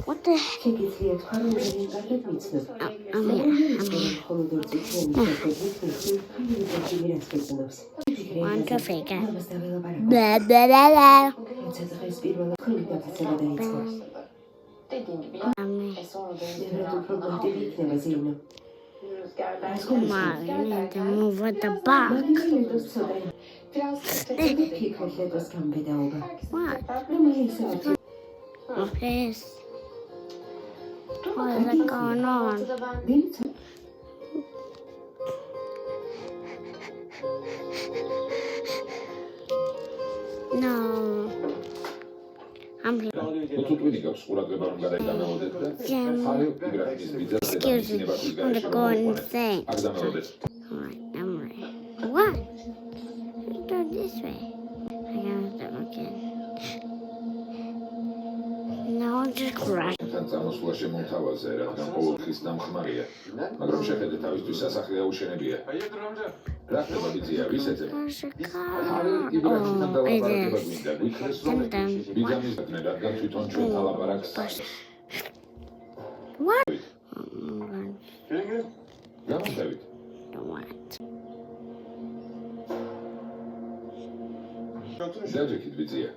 What the heck? I'm here. Want to figure. Blah, blah, blah, blah. Come on, you need to move at the back. What? Please. What is going on? No. I'm here. Excuse me. I'm going to go insane. Alright, I'm ready. What? Let's go this way. I gotta stop again. No, just crash. სამოსვლაში მომთავაზე, რადგან ყოველთვის დამხმარია, მაგრამ შეხედე თავისთვის სასახლე აუშენებია. რა ხდება ბიძია, ვისეძებ? ბიძამის დაკნე, რადგან თვითონ ჩვენ ალაპარაკს. What? გამოდევით. What? დაჯექით ბიძია.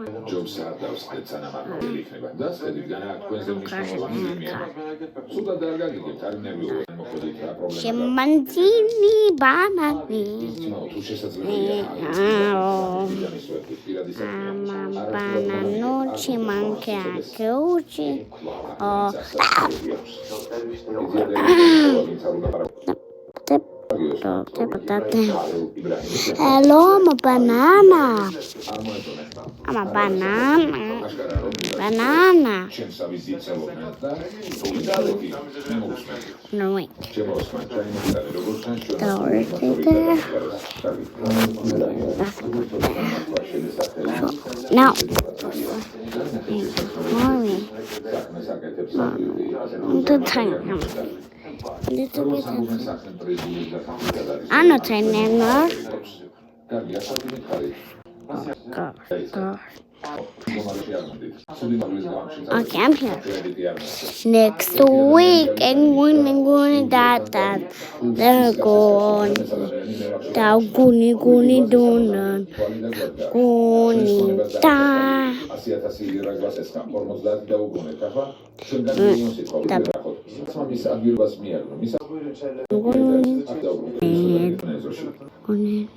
ჯობს ადავს ეცანამ არნელი იქნება. დასხედით განა თქვენზე მნიშვნელოვანი იმია. სულაც არ გაგიგებთ, არ ნერვიულობთ, მოხდით რა პრობლემა. Შემანძინი ბანანი. თუ შესაძლებელია. Bananoci manca anche oggi. Hello, I'm a banana. I'm a banana. Banana. No, wait. Now. Mommy. The time. Little bit. I'm not trying anymore. Okay, I'm here. Next week, I'm going that. They're going. Guni donan. Guni da. Guni.